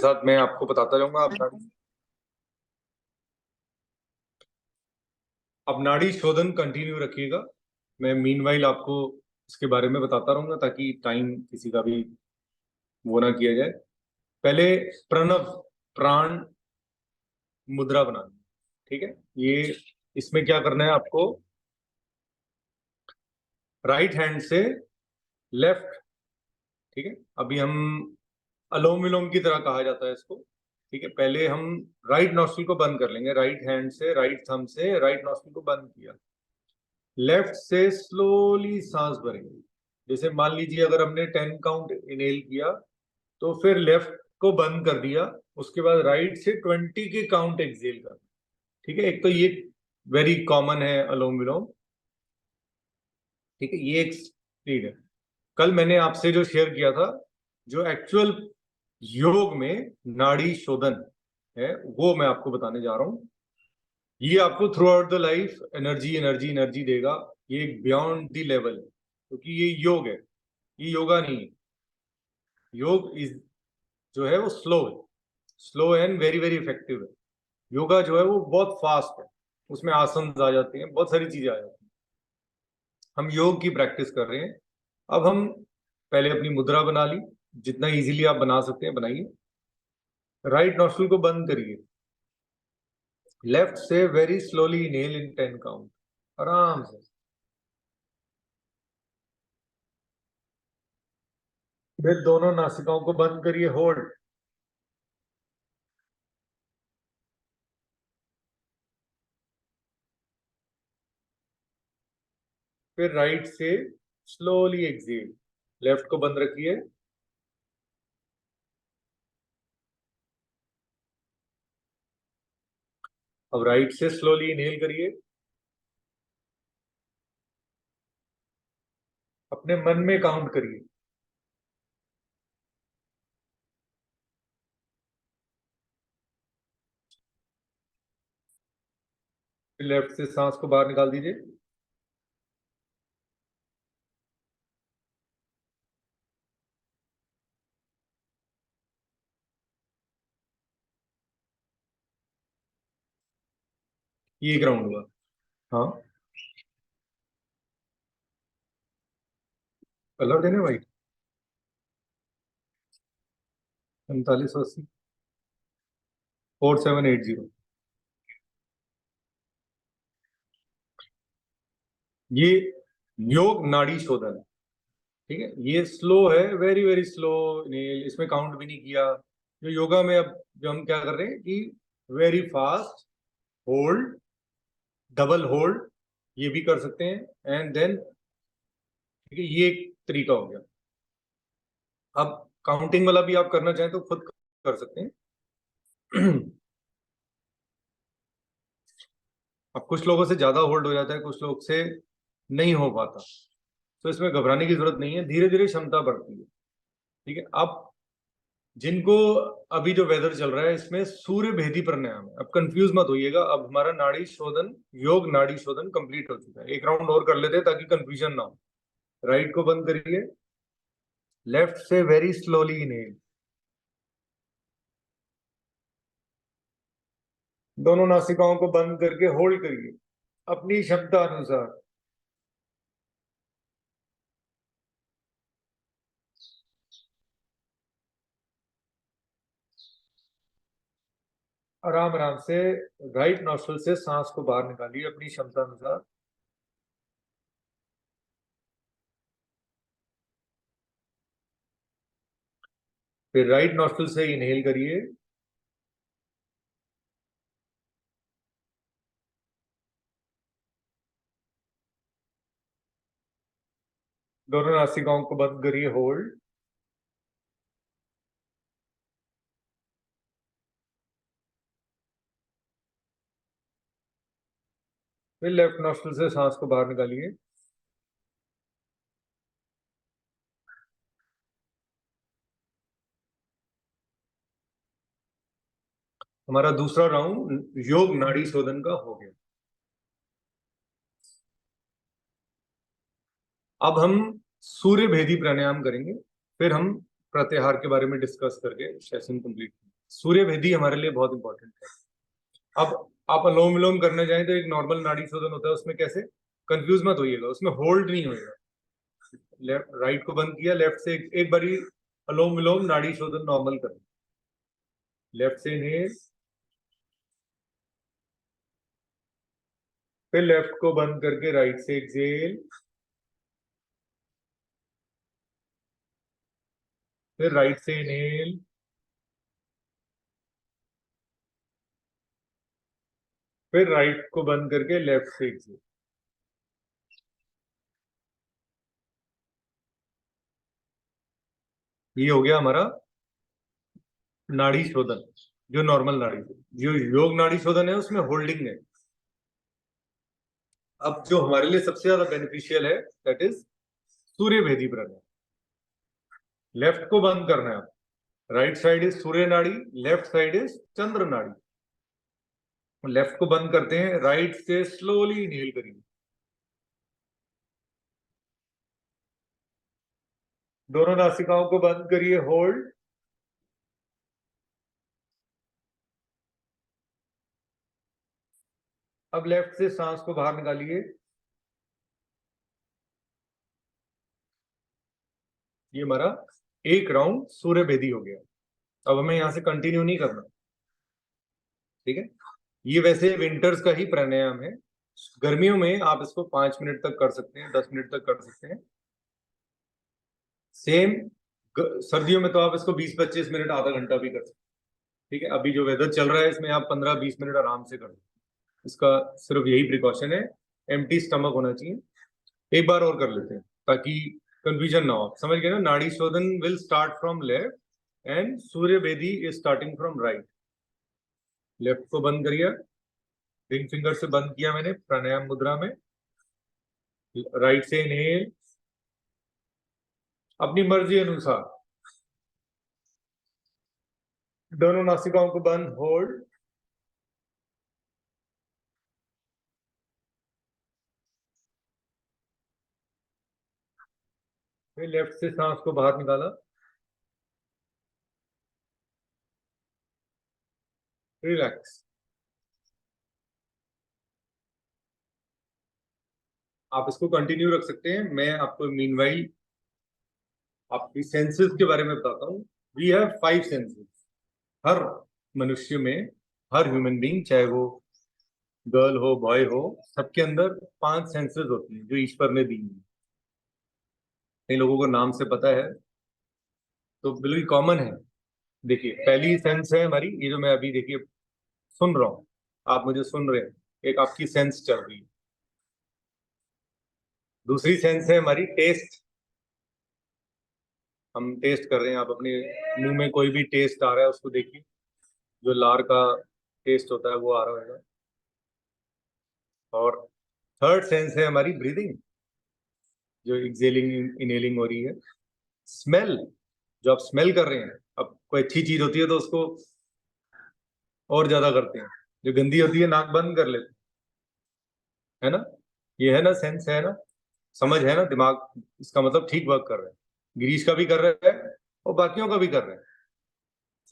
साथ मैं आपको बताता जाऊंगा। अब नाड़ी शोधन कंटिन्यू रखिएगा। मैं मीनवाइल आपको इसके बारे में बताता रहूंगा ताकि टाइम किसी का भी वो ना किया जाए। पहले प्रणव प्राण मुद्रा बनानी, ठीक है। ये इसमें क्या करना है आपको, राइट हैंड से लेफ्ट, ठीक है। अभी हम अलोम विलोम की तरह कहा जाता है इसको, ठीक है। पहले हम राइट नॉस्ट्रिल को बंद कर लेंगे, राइट हैंड से, राइट थंब से राइट नॉस्ट्रिल को बंद किया। लेफ्ट से स्लोली सांस भरेंगे। जैसे मान लीजिए अगर हमने 10 काउंट इनहेल किया तो फिर लेफ्ट को बंद कर दिया, उसके बाद राइट से 20 के काउंट एक्सहेल कर, ठीक है। एक तो ये वेरी कॉमन है अलोम विलोम, ठीक है। ये एक स्पीड है। कल मैंने आपसे जो शेयर किया था, जो एक्चुअल योग में नाड़ी शोधन है, वो मैं आपको बताने जा रहा हूं। ये आपको through out the life energy energy energy देगा। ये एक बियॉन्ड द लेवल, क्योंकि ये योग है, ये योगा नहीं है। योग इज जो है वो स्लो है, slow and very very effective है। योगा जो है वो बहुत फास्ट है, उसमें आसन आ जाते हैं, बहुत सारी चीजें आ जाती हैं। हम योग की प्रैक्टिस कर रहे हैं। अब हम पहले अपनी मुद्रा बना ली, जितना इजीली आप बना सकते हैं बनाइए। राइट नॉस्ट्रिल को बंद करिए, लेफ्ट से वेरी स्लोली इनहेल इन 10 काउंट, आराम से। फिर दोनों नासिकाओं को बंद करिए, होल्ड। फिर राइट से स्लोली एक्सहेल, लेफ्ट को बंद रखिए। अब राइट से स्लोली इनहेल करिए, अपने मन में काउंट करिए। फिर लेफ्ट से सांस को बाहर निकाल दीजिए। ये एक राउंड हुआ। हाँ, कलर देने भाई, 4580 4780। ये योग नाड़ी शोधन, ठीक है। ये स्लो है, वेरी वेरी स्लो इनहेल, इसमें काउंट भी नहीं किया। जो योगा में अब जो हम क्या कर रहे हैं कि very fast hold, double hold, ये भी कर सकते हैं, एंड देन, ठीक है। ये एक तरीका हो गया। अब काउंटिंग वाला भी आप करना चाहें तो खुद कर सकते हैं। अब कुछ लोगों से ज्यादा होल्ड हो जाता है, कुछ लोग से नहीं हो पाता, तो इसमें घबराने की जरूरत नहीं है, धीरे धीरे क्षमता बढ़ती है, ठीक है। अब जिनको अभी जो वेदर चल रहा है इसमें सूर्य भेदी प्राणायाम है, अब कंफ्यूज मत होइएगा। अब हमारा नाड़ी शोधन, योग नाड़ी शोधन कंप्लीट हो चुका है। एक राउंड और कर लेते हैं ताकि कंफ्यूजन ना हो। राइट को बंद करिए, लेफ्ट से वेरी स्लोली इनहेल, दोनों नासिकाओं को बंद करके होल्ड करिए अपनी क्षमता अनुसार। आराम आराम से राइट नॉस्ट्रल से सांस को बाहर निकालिए अपनी क्षमता अनुसार। फिर राइट नॉस्ट्रल से इनहेल करिए, दोनों नासिकाओं को बंद करिए, होल्ड। फिर लेफ्ट नॉस्ट्रल से सांस को बाहर निकालिए। हमारा दूसरा राउंड योग नाड़ी शोधन का हो गया। अब हम सूर्य भेदी प्राणायाम करेंगे, फिर हम प्रत्याहार के बारे में डिस्कस करके सेशन कंप्लीट करेंगे। सूर्य भेदी हमारे लिए बहुत इंपॉर्टेंट है। अब आप अनुलोम विलोम करने जाएं तो एक नॉर्मल नाड़ी शोधन होता है, उसमें कैसे, कंफ्यूज मत होइएगा, उसमें होल्ड नहीं होएगा। लेफ्ट राइट को बंद किया, लेफ्ट से एक बारी अनुलोम विलोम नाड़ी शोधन नॉर्मल कर, लेफ्ट से इनहेल, फिर लेफ्ट को बंद करके राइट से एक्सेल, फिर राइट से इनहेल, फिर राइट को बंद करके लेफ्ट से एक्सेल। ये हो गया हमारा नाड़ी शोधन, जो नॉर्मल नाड़ी, जो योग नाड़ी शोधन है उसमें होल्डिंग है। अब जो हमारे लिए सबसे ज्यादा बेनिफिशियल है दैट इज सूर्य भेदी प्राणायाम। लेफ्ट को बंद करना है, राइट साइड इज सूर्य नाड़ी, लेफ्ट साइड इज चंद्र नाड़ी। लेफ्ट को बंद करते हैं, राइट से स्लोली इनहेल करिए, दोनों नासिकाओं को बंद करिए, होल्ड, अब लेफ्ट से सांस को बाहर निकालिए। ये हमारा एक राउंड सूर्य भेदी हो गया। अब हमें यहां से कंटिन्यू नहीं करना, ठीक है। ये वैसे विंटर्स का ही प्राणायाम है, गर्मियों में आप इसको 5 मिनट तक कर सकते हैं, 10 मिनट तक कर सकते हैं। सेम सर्दियों में तो आप इसको 20-25 मिनट, आधा घंटा भी कर सकते हैं, ठीक है। अभी जो वेदर चल रहा है इसमें आप 15-20 मिनट आराम से कर सकते हैं। इसका सिर्फ यही प्रिकॉशन है, एम्प्टी स्टमक होना चाहिए। एक बार और कर लेते हैं ताकि कंफ्यूजन ना हो। समझ गए ना, Nadi Shodhan will start from left and Surya Bhedi is starting from right. Left को बंद करिए, रिंग फिंगर से बंद किया मैंने प्राणायाम मुद्रा में, राइट से इनहेल, अपनी मर्जी अनुसार दोनों नासिकाओं को बंद, होल्ड, फिर लेफ्ट से सांस को बाहर निकाला, रिलैक्स। आप इसको कंटिन्यू रख सकते हैं। मैं आपको मीनवाइल आपकी सेंसेस के बारे में बताता हूँ। We have 5 senses. हर मनुष्य में, हर ह्यूमन बीइंग, चाहे वो गर्ल हो बॉय हो, सबके अंदर 5 सेंसेस होती हैं जो ईश्वर ने दी हैं। कई लोगों को नाम से पता है, तो बिल्कुल कॉमन है। देखिए, पहली सेंस है हमारी, ये जो मैं अभी देखिए सुन रहा हूँ, आप मुझे सुन रहे हैं, एक आपकी सेंस चल रही है। दूसरी सेंस है हमारी टेस्ट, हम टेस्ट कर रहे हैं। आप अपने मुंह में कोई भी टेस्ट आ रहा है उसको देखिए, जो लार का टेस्ट होता है वो आ रहा होगा। और थर्ड सेंस है हमारी ब्रीदिंग, जो एक्सेलिंग इनहेलिंग हो रही है। स्मेल, जो आप स्मेल कर रहे हैं, अब कोई अच्छी चीज होती है तो उसको और ज्यादा करते हैं, जो गंदी होती है नाक बंद कर लेते हैं, है ना। ये है ना, सेंस है ना, समझ है ना, दिमाग इसका मतलब ठीक वर्क कर रहा है। गिरीश का भी कर रहा है और बाकियों का भी कर रहा है,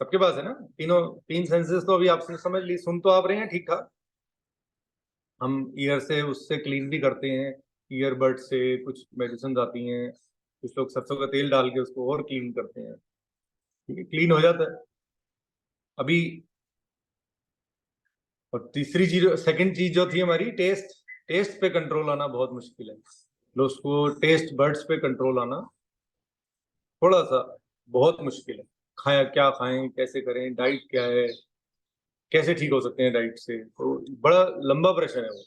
सबके पास है ना। तीनों 3 सेंसेस तो अभी आपने समझ ली, सुन तो आप रहे हैं ठीक ठाक। हम ईयर से उससे क्लीन भी करते हैं, ईयरबड से कुछ मेडिसिन आती हैं, कुछ लोग सरसों का तेल डाल के उसको और क्लीन करते हैं, ठीक है, क्लीन हो जाता है अभी। और तीसरी चीज, सेकंड चीज जो थी हमारी टेस्ट, टेस्ट पे कंट्रोल आना बहुत मुश्किल है। लोग को टेस्ट बर्ड्स पे कंट्रोल आना थोड़ा सा बहुत मुश्किल है। खाया क्या खाएं, कैसे करें, डाइट क्या है, कैसे ठीक हो सकते हैं डाइट से, तो बड़ा लंबा प्रश्न है वो।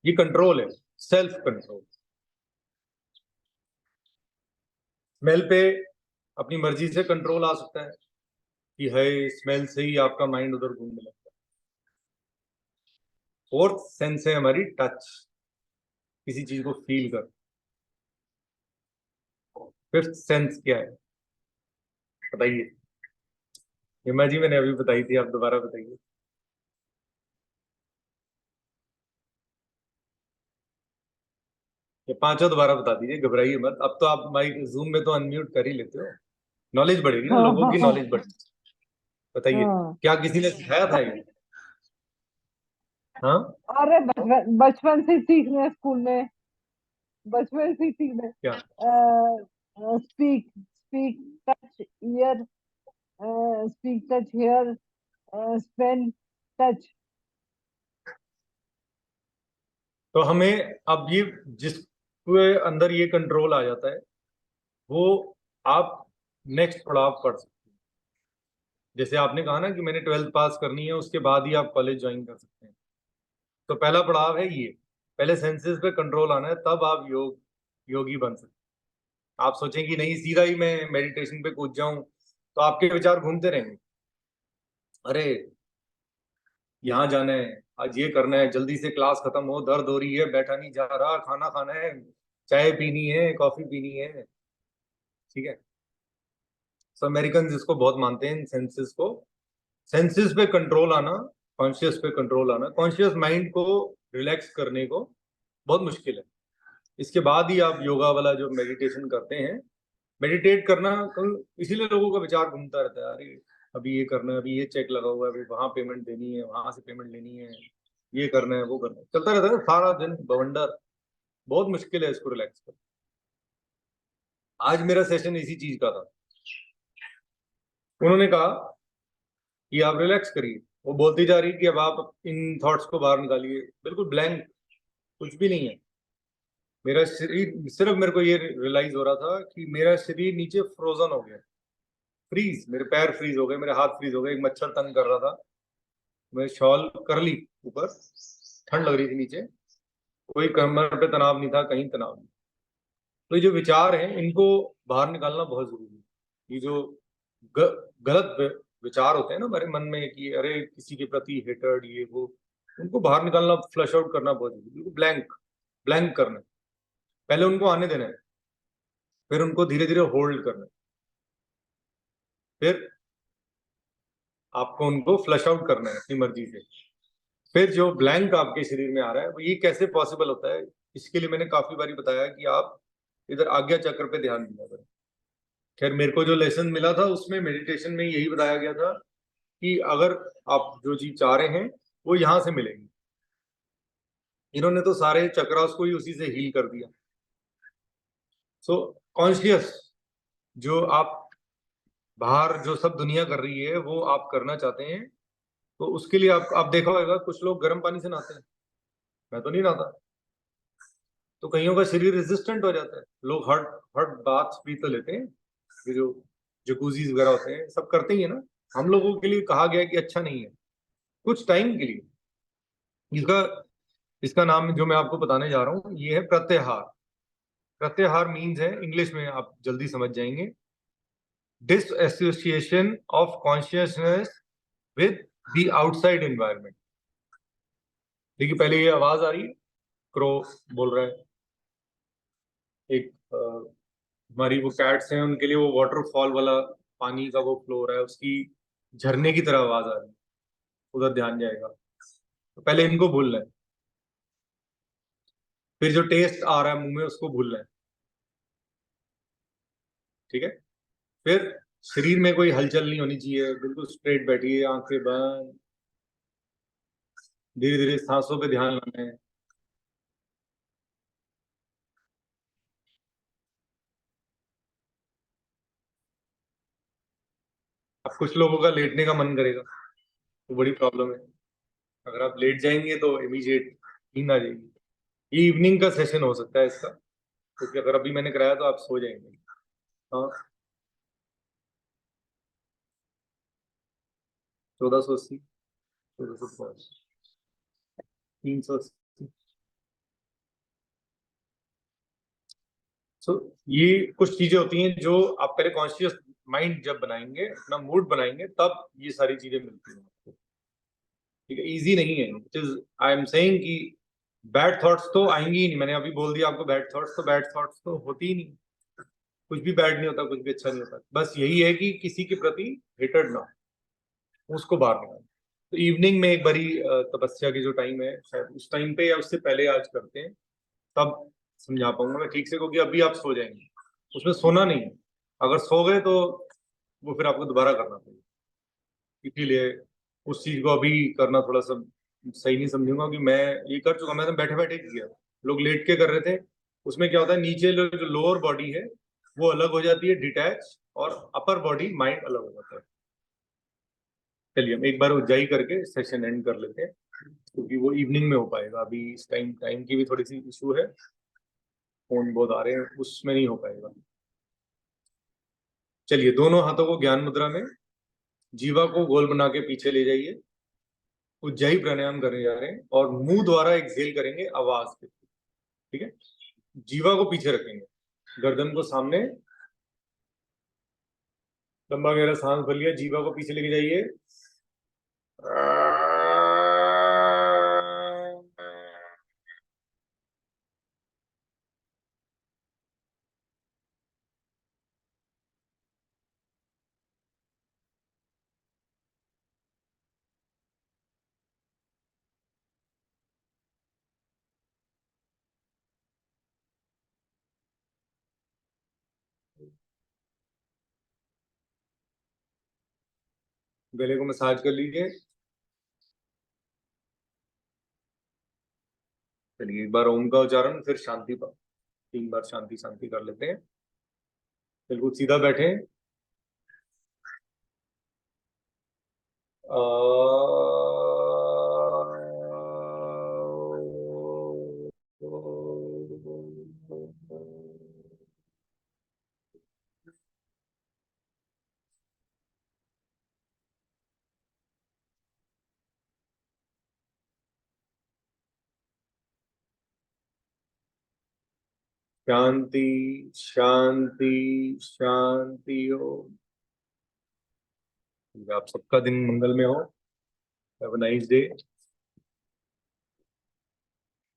ये कंट्रोल है, सेल्फ कंट्रोल। स्मेल पे अपनी मर्जी से कंट्रोल आ सकता है कि है, स्मेल से ही आपका माइंड उधर घूमने लगता है। फोर्थ सेंस है हमारी टच, किसी चीज को फील कर। फिफ्थ सेंस क्या है बताइए। हिमा जी मैंने अभी बताई थी, आप दोबारा बताइए। ये पांचों दोबारा बता दीजिए, घबराइए मत। अब तो आप माइक जूम में तो अनम्यूट कर ही लेते हो, नॉलेज बढ़ेगी ना, हाँ लोगों हाँ की हाँ नॉलेज बढ़ेगी। बताइए, हाँ। क्या किसी ने सिखाया था ये? हाँ, अरे बचपन बचपन से सीखने स्कूल में, बचपन से सीखने। क्या? Speak speak touch ear, speak touch hair, Spain touch. तो हमें अब ये, जिसके अंदर ये कंट्रोल आ जाता है, वो आप नेक्स्ट पड़ाव पढ़ सकते हैं। जैसे आपने कहा ना कि मैंने 12th पास करनी है, उसके बाद ही आप कॉलेज ज्वाइन कर सकते हैं। तो पहला पड़ाव है ये, पहले सेंसेस पे कंट्रोल आना है, तब आप योगी बन सकते हैं। आप सोचें कि नहीं सीधा ही मैं मेडिटेशन पे कूद जाऊं, तो आपके विचार घूमते रहेंगे। अरे यहाँ जाना है, आज ये करना है, जल्दी से क्लास खत्म हो, दर्द हो रही है, बैठा नहीं जा रहा, खाना खाना है, चाय पीनी है, कॉफी पीनी है। ठीक है, सो अमेरिकन इसको बहुत मानते हैं, सेंसेस को। सेंसेस पे कंट्रोल आना, कॉन्शियस पे कंट्रोल आना, कॉन्शियस माइंड को रिलैक्स करने को बहुत मुश्किल है। इसके बाद ही आप योगा वाला जो मेडिटेशन करते हैं, मेडिटेट करना, इसीलिए लोगों का विचार घूमता रहता है। अरे अभी ये करना है, अभी ये चेक लगा हुआ है, अभी वहां पेमेंट देनी है, वहां से पेमेंट लेनी है, ये करना है, वो करना है, चलता रहता है सारा दिन बवंडर। बहुत मुश्किल है इसको रिलैक्स करना। आज मेरा सेशन इसी चीज का था। उन्होंने कहा कि आप रिलैक्स करिए, वो बोलती जा रही कि अब आप इन थॉट्स को बाहर निकालिए, बिल्कुल ब्लैंक, कुछ भी नहीं है। मेरा शरीर, सिर्फ मेरे को ये रियलाइज हो रहा था कि मेरा शरीर नीचे फ्रोजन हो गया, फ्रीज, मेरे पैर फ्रीज हो गए, मेरे हाथ फ्रीज हो गए, एक मच्छर तंग कर रहा था। मैं शॉल कर ली ऊपर, ठंड लग रही थी नीचे, कोई कमर पे तनाव नहीं था, कहीं तनाव नहीं। तो ये जो विचार हैं, इनको बाहर निकालना बहुत जरूरी है। ये जो गलत विचार होते हैं ना हमारे मन में कि अरे किसी के प्रति हेटर्ड, ये वो, उनको बाहर निकालना, फ्लश आउट करना बहुत जरूरी है। ब्लैंक ब्लैंक करना है। पहले उनको आने देना है, फिर उनको धीरे धीरे होल्ड करना है, फिर आपको उनको फ्लश आउट करना है अपनी मर्जी से। फिर जो ब्लैंक आपके शरीर में आ रहा है, वो ये कैसे पॉसिबल होता है, इसके लिए मैंने काफी बारी बताया कि आप इधर आज्ञा चक्र पे ध्यान दिया करें। खैर मेरे को जो लेसन मिला था उसमें मेडिटेशन में यही बताया गया था कि अगर आप जो चीज चाह रहे हैं वो यहां से मिलेगी। इन्होंने तो सारे चक्रास को ही उसी से हील कर दिया। सो कॉन्शियस, जो आप बाहर जो सब दुनिया कर रही है वो आप करना चाहते हैं, तो उसके लिए आप देखा होगा कुछ लोग गर्म पानी से नहाते हैं, मैं तो नहीं नहाता। तो कईयों का शरीर रेजिस्टेंट हो जाता है। लोग हॉट हॉट बाथ भी तो लेते हैं, ये जो जकूजीज वगैरह होते हैं, सब करते ही है ना। हम लोगों के लिए कहा गया है कि अच्छा नहीं है, कुछ टाइम के लिए। इसका इसका नाम जो मैं आपको बताने जा रहा हूँ ये है प्रत्याहार। प्रत्याहार मीन्स है, इंग्लिश में आप जल्दी समझ जाएंगे, disassociation of consciousness with the outside environment. देखिए पहले ये आवाज आ रही है, क्रो बोल रहा है, एक हमारी वो कैट्स हैं, उनके लिए वो वाटरफॉल वाला पानी का वो फ्लो हो रहा है, उसकी झरने की तरह आवाज आ रही है, उधर ध्यान जाएगा। तो पहले इनको भूलना है, फिर जो टेस्ट आ रहा है मुंह में उसको भूलना है। ठीक है, फिर शरीर में कोई हलचल नहीं होनी चाहिए, बिल्कुल स्ट्रेट बैठिए, आंखें बंद, धीरे धीरे सांसों पे ध्यान लाना है। अब कुछ लोगों का लेटने का मन करेगा, वो बड़ी प्रॉब्लम है। अगर आप लेट जाएंगे तो इमीडिएट नींद आ जाएगी। ये इवनिंग का सेशन हो सकता है इसका, क्योंकि अगर अभी मैंने कराया तो आप सो जाएंगे। हाँ, 1480, 1450, 380। सो ये कुछ चीजें होती हैं जो आप पहले कॉन्शियस माइंड जब बनाएंगे, अपना मूड बनाएंगे, तब ये सारी चीजें मिलती हैं आपको। ठीक है, इजी नहीं है। It is, I am saying कि बैड थॉट्स तो आएंगी ही नहीं। मैंने अभी बोल दिया आपको, बैड थॉट्स तो होती ही नहीं। कुछ भी बैड नहीं होता, कुछ भी अच्छा नहीं होता। बस यही है कि किसी के प्रति हेटेड ना हो, उसको बाहर निकालो। तो इवनिंग में एक बारी तपस्या की जो टाइम है, शायद उस टाइम पे या उससे पहले आज करते हैं, तब समझा पाऊंगा मैं ठीक से, क्योंकि अभी आप सो जाएंगे, उसमें सोना नहीं है। अगर सो गए तो वो फिर आपको दोबारा करना पड़ेगा। इसीलिए उस चीज को अभी करना थोड़ा सा सही नहीं समझूंगा कि मैं ये कर चुका, मैं तो बैठे बैठे किया, लोग लेट के कर रहे थे। उसमें क्या होता है, नीचे जो लोअर बॉडी है वो अलग हो जाती है, डिटैच, और अपर बॉडी माइंड अलग हो जाता है। चलिए हम एक बार ऊंचाई करके सेशन एंड कर लेते हैं, क्योंकि वो इवनिंग में हो पाएगा, अभी इस टाइम की भी थोड़ी सी इशू है, फोन बहुत आ रहे हैं, उसमें नहीं हो पाएगा। चलिए दोनों हाथों को ज्ञान मुद्रा में, जीवा को गोल बना के पीछे ले जाइए, उज्जाई प्राणायाम करने जा रहे हैं और मुंह द्वारा एक्सहेल करेंगे आवाज के, ठीक है। जीवा को पीछे रखेंगे, गर्दन को सामने, लंबा गहरा सांस भर लिया, जीवा को पीछे लेके जाइए, गले को मसाज कर लीजिए। चलिए एक बार ओम का उच्चारण, फिर शांति पर 3 बार शांति शांति कर लेते हैं। बिल्कुल सीधा बैठे। शांति शांति शांति हो। आप सबका दिन मंगल में हो। Have a nice day.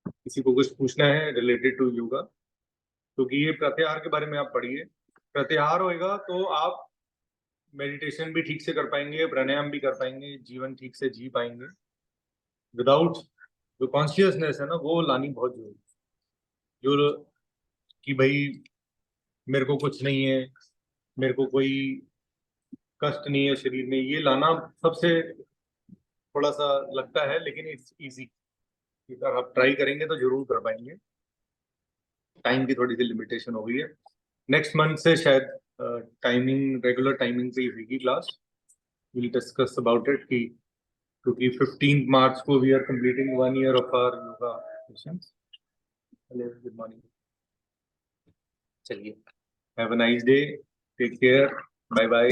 किसी को कुछ पूछना है रिलेटेड टू योगा, क्योंकि ये प्रत्याहार के बारे में आप पढ़िए। प्रत्याहार होएगा तो आप मेडिटेशन भी ठीक से कर पाएंगे, प्राणायाम भी कर पाएंगे, जीवन ठीक से जी पाएंगे। विदाउट जो कॉन्शियसनेस है ना, वो लानी बहुत जरूरी है। जो कि भाई मेरे को कुछ नहीं है, मेरे को कोई कष्ट नहीं है शरीर में, ये लाना सबसे थोड़ा सा लगता है, लेकिन इट्स इजी। अगर आप ट्राई करेंगे तो जरूर कर पाएंगे। टाइम की थोड़ी सी लिमिटेशन हो गई है। नेक्स्ट मंथ से शायद टाइमिंग, रेगुलर टाइमिंग पे ही होगी class. Will discuss about it कि, क्योंकि 15 मार्च को we are completing 1 year of our yoga sessions. Hello, good morning. चलिए, have a nice day, take care, bye bye.